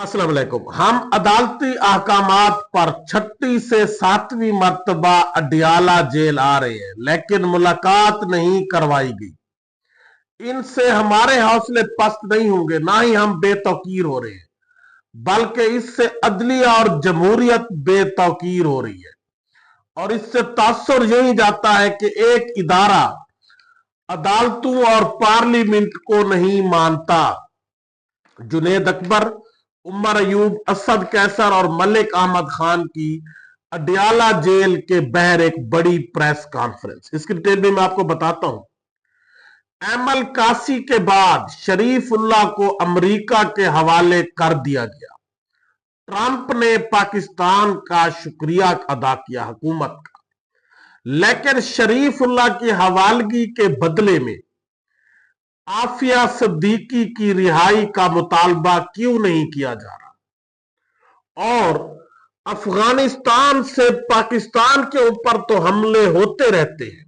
अस्सलाम वालेकुम। हम अदालती अहकामात पर छठी से सातवीं मर्तबा अडियाला जेल आ रहे हैं, लेकिन मुलाकात नहीं करवाई गई। इनसे हमारे हौसले पस्त नहीं होंगे, ना ही हम बेतौकीर हो रहे हैं, बल्कि इससे अदलिया और जमहूरियत बेतौकीर हो रही है। और इससे तासुर यही जाता है कि एक इदारा अदालतों और पार्लियामेंट को नहीं मानता। जुनेद अकबर, उमर अयूब, असद कैसर और मलिक अहमद खान की अडियाला जेल के बहर एक बड़ी प्रेस कॉन्फ्रेंस। इसकी डिटेल भी मैं आपको बताता हूं। एमल कासी के बाद शरीफुल्लाह को अमेरिका के हवाले कर दिया गया। ट्रंप ने पाकिस्तान का शुक्रिया अदा किया, हुकूमत का, लेकिन शरीफुल्लाह की हवालगी के बदले में आफिया सिद्दीकी की रिहाई का मुतालबा क्यों नहीं किया जा रहा? और अफगानिस्तान से पाकिस्तान के ऊपर तो हमले होते रहते हैं,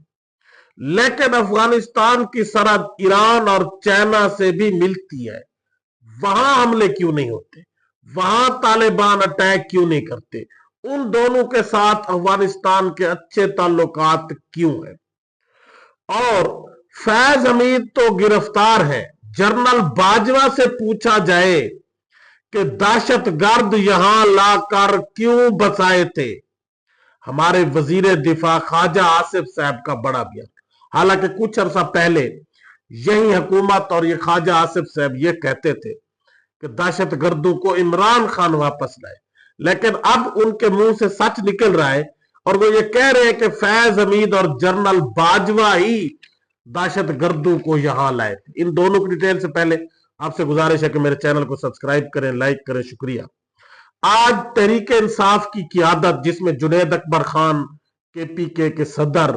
लेकिन अफगानिस्तान की सरहद ईरान और चाइना से भी मिलती है। वहां हमले क्यों नहीं होते? वहां तालिबान अटैक क्यों नहीं करते? उन दोनों के साथ अफगानिस्तान के अच्छे ताल्लुकात क्यों है? और फैज हमीद तो गिरफ्तार है। जनरल बाजवा से पूछा जाए कि दहशतगर्द यहां लाकर क्यों बसाए थे? हमारे वजीर दिफा ख्वाजा आसिफ साहब का बड़ा बयान। हालांकि कुछ अरसा पहले यही हुकूमत और ये ख्वाजा आसिफ साहब ये कहते थे कि दहशतगर्दों को इमरान खान वापस लाए, लेकिन अब उनके मुंह से सच निकल रहा है और वो ये कह रहे हैं कि फैज हमीद और जनरल बाजवा ही दहशतगर्दों को यहां लाए थे। इन दोनों की डिटेल से पहले आपसे गुजारिश है कि मेरे चैनल को सब्सक्राइब करें, लाइक करें, शुक्रिया। आज तहरीक इंसाफ की क़ियादत, जिसमें जुनेद अकबर खान केपीके के सदर,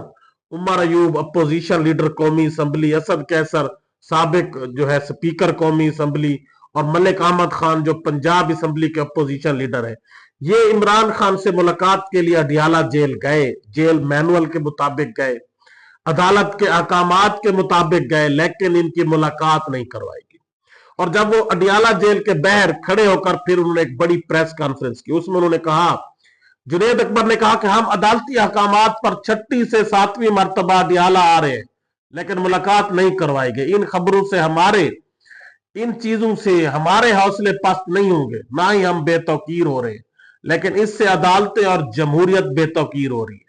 उमर अयूब अपोजिशन लीडर कौमी असम्बली, असद कैसर साबिक जो है स्पीकर कौमी असम्बली, और मलिक अहमद खान जो पंजाब असम्बली के अपोजिशन लीडर है, ये इमरान खान से मुलाकात के लिए अडियाला जेल गए। जेल मैनुअल के मुताबिक गए, अदालत के अहकामात के मुताबिक गए, लेकिन इनकी मुलाकात नहीं करवाई गई। और जब वो अडियाला जेल के बाहर खड़े होकर फिर उन्होंने एक बड़ी प्रेस कॉन्फ्रेंस की, उसमें उन्होंने कहा, जुनेद अकबर ने कहा कि हम अदालती अहकामात पर छठी से सातवीं मर्तबा अडियाला आ रहे हैं, लेकिन मुलाकात नहीं करवाई गई। इन खबरों से इन चीजों से हमारे हौसले पस्त नहीं होंगे, ना ही हम बेतौकीर हो रहे हैं, लेकिन इससे अदालतें और जमहूरियत बेतौकीर हो रही है।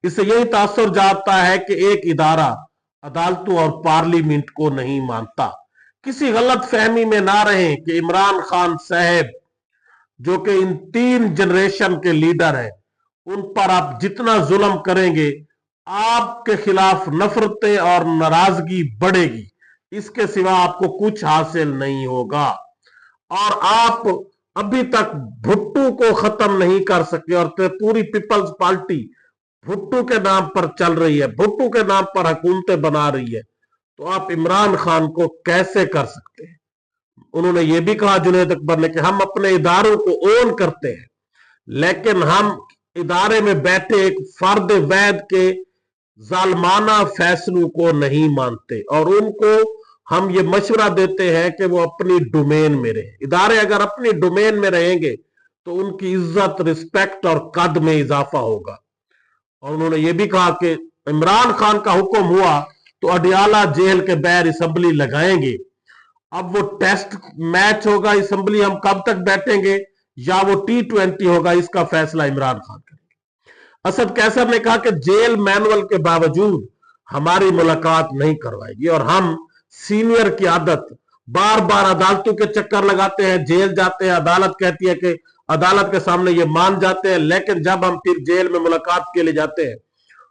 इससे यही तासुर जाता है कि एक इदारा अदालतों और पार्लियामेंट को नहीं मानता। किसी गलत फहमी में ना रहे कि इमरान खान साहब, जो कि इन 3 जनरेशन के लीडर हैं, उन पर आप जितना जुल्म करेंगे, आपके खिलाफ नफरतें और नाराजगी बढ़ेगी। इसके सिवा आपको कुछ हासिल नहीं होगा। और आप अभी तक भुट्टो को खत्म नहीं कर सके, और पूरी पीपल्स पार्टी भुट्टो के नाम पर चल रही है, भुट्टो के नाम पर हुकूमतें बना रही है, तो आप इमरान खान को कैसे कर सकते हैं? उन्होंने ये भी कहा, जुनेद अकबर ने, कि हम अपने इदारों को ओन करते हैं, लेकिन हम इदारे में बैठे एक फर्द वैद के जालमाना फैसलों को नहीं मानते, और उनको हम ये मशवरा देते हैं कि वो अपनी डोमेन में रहे। इदारे अगर अपनी डोमेन में रहेंगे तो उनकी इज्जत, रिस्पेक्ट और कद में इजाफा होगा। और उन्होंने ये भी कहा कि इमरान खान का हुक्म हुआ तो अडियाला जेल के बाहर असेंबली लगाएंगे। अब वो टेस्ट मैच होगा, असेंबली हम कब तक बैठेंगे, या वो T20 होगा, इसका फैसला इमरान खान करेंगे। असद कैसर ने कहा कि जेल मैनुअल के बावजूद हमारी मुलाकात नहीं करवाएगी, और हम सीनियर की आदत, बार बार अदालतों के चक्कर लगाते हैं, जेल जाते हैं, अदालत कहती है कि अदालत के सामने ये मान जाते हैं, लेकिन जब हम फिर जेल में मुलाकात के लिए जाते हैं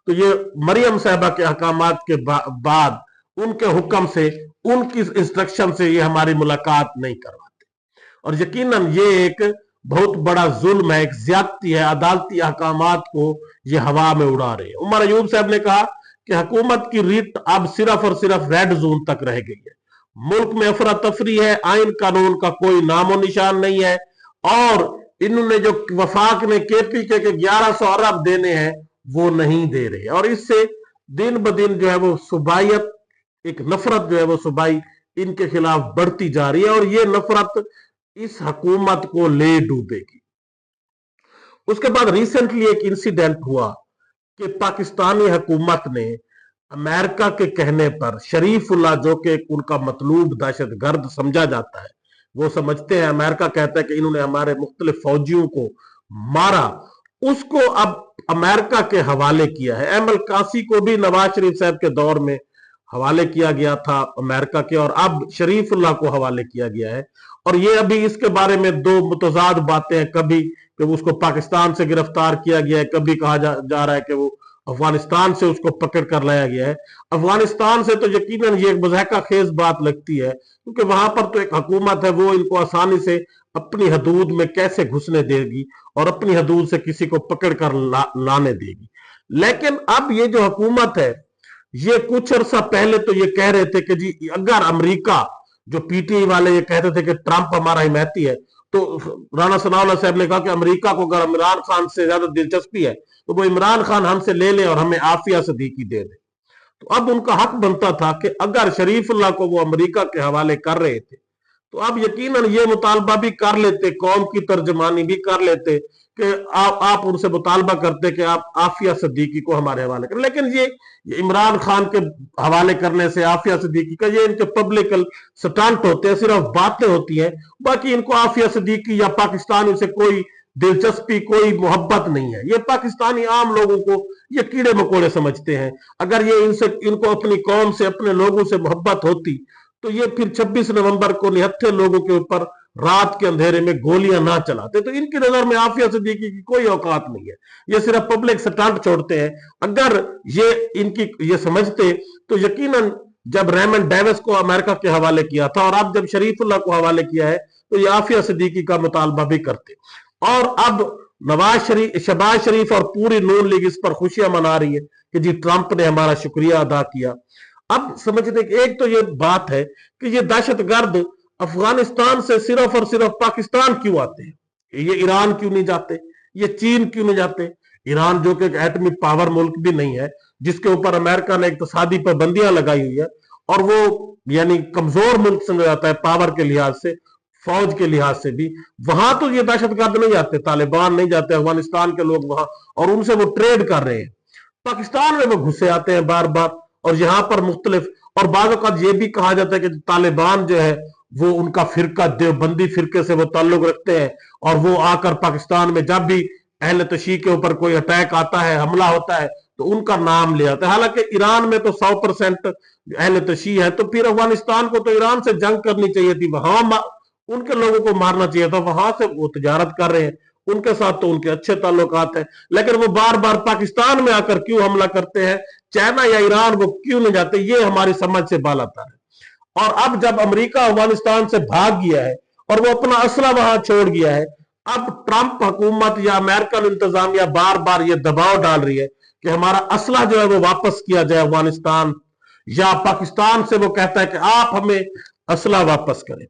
तो ये मरियम साहबा के अहकामात के बाद उनके हुक्म से, उनकी इंस्ट्रक्शन से ये हमारी मुलाकात नहीं करवाते। और यकीनन ये एक बहुत बड़ा जुल्म है, एक ज्यादती है। अदालती अहकामात को ये हवा में उड़ा रहे हैं। उमर अयूब साहब ने कहा कि हुकूमत की रीट अब सिर्फ और सिर्फ रेड जोन तक रह गई है। मुल्क में अफरा तफरी है, आइन कानून का कोई नामो निशान नहीं है, और इन्होंने जो वफाक ने केपीके के 1100 अरब देने हैं वो नहीं दे रहे, और इससे दिन ब दिन जो है वो सुबाइयत, एक नफरत जो है वो सुबाई इनके खिलाफ बढ़ती जा रही है। और ये नफरत इस हुकूमत को ले डूबेगी। उसके बाद रिसेंटली एक इंसिडेंट हुआ कि पाकिस्तानी हुकूमत ने अमेरिका के कहने पर शरीफुल्लाह, जो कि उनका मतलूब दहशतगर्द समझा जाता है, वो समझते हैं, अमेरिका कहता है कि इन्होंने हमारे मुख्तलिफ फौजियों को मारा, उसको अब अमेरिका के हवाले किया है। अहमद कासी को भी नवाज शरीफ साहब के दौर में हवाले किया गया था अमेरिका के, और अब शरीफुल्लाह को हवाले किया गया है। और ये अभी इसके बारे में दो मुतजाद बातें हैं, कभी कि उसको पाकिस्तान से गिरफ्तार किया गया है, कभी कहा जा रहा है कि वो अफगानिस्तान से उसको पकड़ कर लाया गया है। अफगानिस्तान से तो यकीनन ये एक मज़ाक़ा खेज बात लगती है, क्योंकि वहां पर तो एक हुकूमत है, वो इनको आसानी से अपनी हदूद में कैसे घुसने देगी और अपनी हदूद से किसी को पकड़ कर लाने देगी। लेकिन अब ये जो हुकूमत है, ये कुछ अरसा पहले तो ये कह रहे थे कि जी अगर अमेरिका, जो पीटीआई वाले ये कहते थे कि ट्रंप हमारा हिमायती है, तो राणा सनाउल्लाह साहब ने कहा कि अमेरिका को अगर इमरान खान से ज्यादा दिलचस्पी है तो वो इमरान खान हमसे ले ले और हमें आफिया सदीकी दे दे। तो अब उनका हक बनता था कि अगर शरीफुल्लाह को वो अमेरिका के हवाले कर रहे थे तो अब यकीनन ये मुतालबा भी कर लेते, कौम की तर्जमानी भी कर लेते कि आप उनसे मुतालबा करते कि आप आफिया सदीकी को हमारे हवाले करें। लेकिन ये इमरान खान के हवाले करने से, आफिया सदीकी का, ये इनके पब्लिकल स्टंट होते हैं, सिर्फ बातें होती हैं, बाकी इनको आफिया सदीकी या पाकिस्तानी से कोई दिलचस्पी, कोई मोहब्बत नहीं है। ये पाकिस्तानी आम लोगों को ये कीड़े मकोड़े समझते हैं। अगर ये इनको अपनी कौम से, अपने लोगों से मोहब्बत होती तो ये फिर 26 नवंबर को निहत्थे लोगों के ऊपर रात के अंधेरे में गोलियां ना चलाते। तो इनकी नजर में आफिया सिद्दीकी की कोई औकात नहीं है, ये सिर्फ पब्लिक स्टंट छोड़ते हैं। अगर ये समझते तो यकीनन जब रेमंड डेविस को अमेरिका के हवाले किया था और अब जब शरीफुल्लाह को हवाले किया है तो ये आफिया सिद्दीकी का मुतालबा भी करते। और अब शहबाज शरीफ और पूरी नून लीग इस पर खुशियां मना रही है कि जी ट्रंप ने हमारा शुक्रिया अदा किया। अब समझते कि एक तो ये बात है कि ये दहशतगर्द अफगानिस्तान से सिर्फ और सिर्फ पाकिस्तान क्यों आते हैं, ये ईरान क्यों नहीं जाते, ये चीन क्यों नहीं जाते। ईरान जो कि एक एटमी पावर मुल्क भी नहीं है, जिसके ऊपर अमेरिका ने इक्तसादी पाबंदियां लगाई हुई है, और वो यानी कमजोर मुल्क समझा जाता है पावर के लिहाज से, फौज के लिहाज से भी। वहां तो ये दहशतगर्द नहीं जाते, तालिबान नहीं जाते, अफगानिस्तान के लोग वहां, और उनसे वो ट्रेड कर रहे हैं। पाकिस्तान में वो घुसे आते हैं बार बार, और यहां पर मुख्तलिफ, और बाद वक़्त ये भी कहा जाता है कि तालिबान जो है वो उनका फिरका, देवबंदी फिरके से वो ताल्लुक रखते हैं, और वो आकर पाकिस्तान में जब भी अहले तशी के ऊपर कोई अटैक आता है, हमला होता है, तो उनका नाम ले आता है। हालांकि ईरान में तो 100% अहले तशी है, तो फिर अफगानिस्तान को तो ईरान से जंग करनी चाहिए थी, वहां उनके लोगों को मारना चाहिए था, वहां से वो तिजारत कर रहे हैं, उनके साथ तो उनके अच्छे ताल्लुकात हैं। लेकिन वो बार बार पाकिस्तान में आकर क्यों हमला करते हैं, चाइना या ईरान वो क्यों नहीं जाते, ये हमारी समझ से बालातर है। और अब जब अमेरिका अफगानिस्तान से भाग गया है और वो अपना असला वहां छोड़ गया है, अब ट्रंप हुकूमत या अमेरिकन इंतजामिया बार बार ये दबाव डाल रही है कि हमारा असला जो है वो वापस किया जाए अफगानिस्तान, या पाकिस्तान से वो कहता है कि आप हमें असला वापस करें।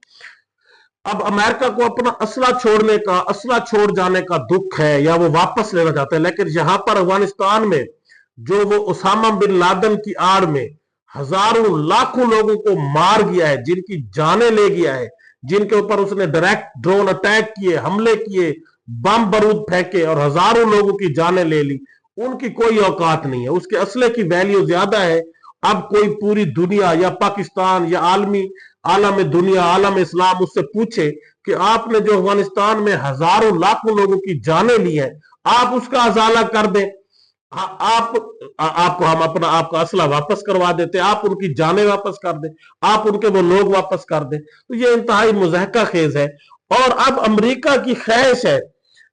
अब अमेरिका को अपना असला छोड़ जाने का दुख है, या वो वापस लेना चाहता है। लेकिन यहां पर अफगानिस्तान में जो वो उसामा बिन लादेन की आड़ में हजारों लाखों लोगों को मार गया है, जिनकी जानें ले गया है, जिनके ऊपर उसने डायरेक्ट ड्रोन अटैक किए, हमले किए, बम बारूद फेंके और हजारों लोगों की जानें ले ली, उनकी कोई औकात नहीं है। उसके असले की वैल्यू ज्यादा है। अब कोई पूरी दुनिया या पाकिस्तान या आलम दुनिया, आलम इस्लाम उससे पूछे कि आपने जो अफगानिस्तान में हजारों लाखों लोगों की जानें ली है, आप उसका अजाला कर दें, आपको हम आपका असला वापस करवा देते, आप उनकी जानें वापस कर दें, आप उनके वो लोग वापस कर दें। तो ये इंतहाई मुज़हका खेज है। और अब अमेरिका की ख्वाहिश है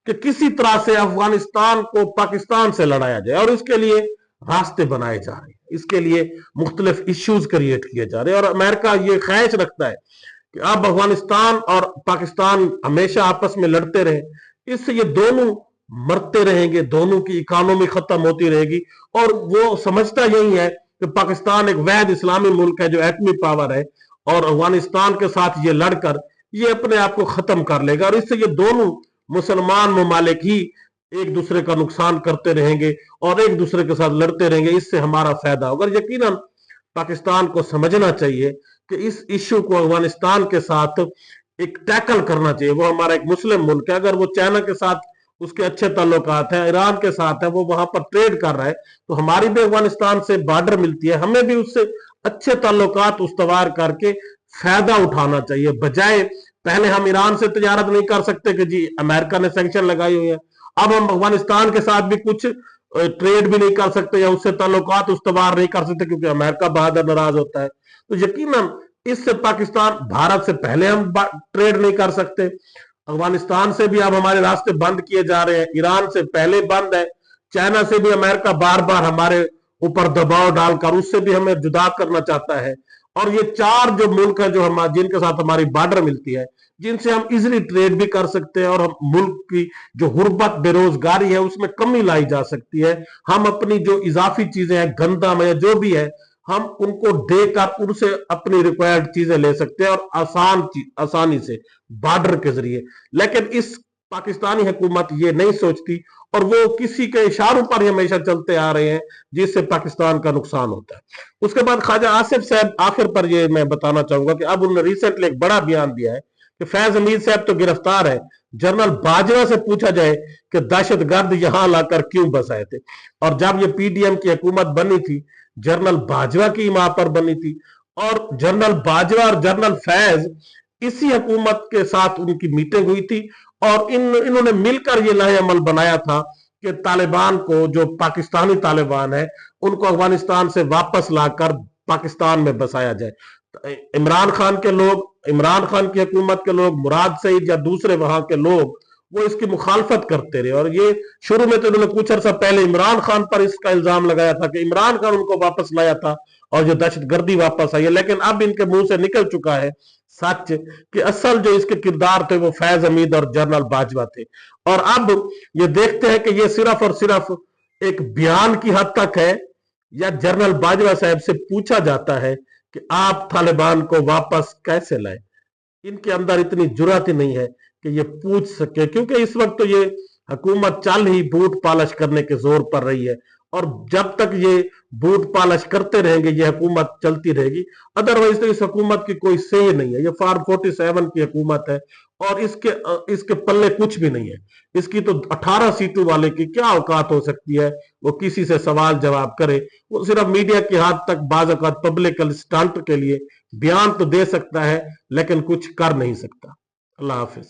कि किसी तरह से अफगानिस्तान को पाकिस्तान से लड़ाया जाए, और इसके लिए रास्ते बनाए जा रहे हैं, इसके लिए मुख्तलिफ इश्यूज क्रिएट किए जा रहे हैं। और अमेरिका ये ख्वाहिश रखता है कि अब अफगानिस्तान और पाकिस्तान हमेशा आपस में लड़ते रहे, इससे ये दोनों मरते रहेंगे, दोनों की इकोनॉमी खत्म होती रहेगी। और वो समझता यही है कि पाकिस्तान एक वैध इस्लामी मुल्क है जो एटमी पावर है, और अफगानिस्तान के साथ ये लड़कर ये अपने आप को खत्म कर लेगा, और इससे ये दोनों मुसलमान ममालिक ही एक दूसरे का नुकसान करते रहेंगे और एक दूसरे के साथ लड़ते रहेंगे। इससे हमारा फायदा होगा। यकीनन पाकिस्तान को समझना चाहिए कि इस इश्यू को अफगानिस्तान के साथ एक टैकल करना चाहिए। वो हमारा एक मुस्लिम मुल्क है, अगर वो चाइना के साथ उसके अच्छे ताल्लुकात हैं, ईरान के साथ है, वो वहां पर ट्रेड कर रहा है, तो हमारी भी अफगानिस्तान से बॉर्डर मिलती है, हमें भी उससे अच्छे ताल्लुकात उस्तवार करके फायदा उठाना चाहिए। बजाय पहले हम ईरान से तजारत नहीं कर सकते कि जी अमेरिका ने सैंक्शन लगाई हुई है, अब हम अफगानिस्तान के साथ भी कुछ ट्रेड भी नहीं कर सकते या उससे ताल्लुकात उस्तवार नहीं कर सकते क्योंकि अमेरिका बहादुर नाराज होता है। तो यकीनन इससे पाकिस्तान, भारत से पहले हम ट्रेड नहीं कर सकते, अफगानिस्तान से भी अब हमारे रास्ते बंद किए जा रहे हैं, ईरान से पहले बंद है, चाइना से भी अमेरिका बार बार हमारे ऊपर दबाव डालकर उससे भी हमें जुदा करना चाहता है। और ये चार जो मुल्क है जो हम जिनके साथ हमारी बॉर्डर मिलती है, जिनसे हम इजिली ट्रेड भी कर सकते हैं और हम मुल्क की जो गुर्बत बेरोजगारी है उसमें कमी लाई जा सकती है। हम अपनी जो इजाफी चीजें हैं, गंदम है, जो भी है, हम उनको देकर उनसे अपनी रिक्वायर्ड चीजें ले सकते हैं और आसानी से बॉर्डर के जरिए। लेकिन इस पाकिस्तानी हुकूमत ये नहीं सोचती और वो किसी के इशारों पर ही हमेशा चलते आ रहे हैं जिससे पाकिस्तान का नुकसान होता है। उसके बाद ख्वाजा आसिफ साहब आखिर पर ये मैं बताना चाहूंगा कि अब उन्होंने रिसेंटली एक बड़ा बयान दिया है कि फैज हमीद साहब तो गिरफ्तार है, जनरल बाजवा से पूछा जाए कि दहशतगर्द यहां लाकर क्यों बसाए थे। और जब ये पीडीएम की हुकूमत बनी थी, जनरल बाजवा की वहां पर बनी थी और जनरल बाजवा और जनरल फैज इसी हुकूमत के साथ उनकी मीटिंग हुई थी और इन्होंने मिलकर ये लाहे अमल बनाया था कि तालिबान को, जो पाकिस्तानी तालिबान है, उनको अफगानिस्तान से वापस लाकर पाकिस्तान में बसाया जाए। इमरान खान के लोग, इमरान खान की हुकूमत के लोग, मुराद सईद या दूसरे वहां के लोग, वो इसकी मुखालफत करते रहे और ये शुरू में तो उन्होंने कुछ अर्सा पहले इमरान खान पर इसका इल्जाम लगाया था कि इमरान खान उनको वापस लाया था और जो दहशतगर्दी वापस आई है। लेकिन अब इनके मुंह से निकल चुका है सच कि असल जो इसके किरदार थे वो फैज हमीद और जनरल बाजवा थे। और अब ये देखते हैं कि ये सिर्फ और सिर्फ एक बयान की हद तक है या जनरल बाजवा साहब से पूछा जाता है कि आप तालिबान को वापस कैसे लाए। इनके अंदर इतनी जुर्रत ही नहीं है कि ये पूछ सके, क्योंकि इस वक्त तो ये हुकूमत चल ही बूट पालिश करने के जोर पर रही है और जब तक ये बूट पालिश करते रहेंगे ये हुकूमत चलती रहेगी। अदरवाइज तो इस हुकूमत की कोई सही नहीं है, ये फॉर्म 47 की हुकूमत है और इसके पल्ले कुछ भी नहीं है। इसकी तो 18 सीटों वाले की क्या औकात हो सकती है वो किसी से सवाल जवाब करे। वो सिर्फ मीडिया की हद तक बाज़ औक़ात पब्लिक स्टंट के लिए बयान तो दे सकता है लेकिन कुछ कर नहीं सकता। अल्लाह हाफिज।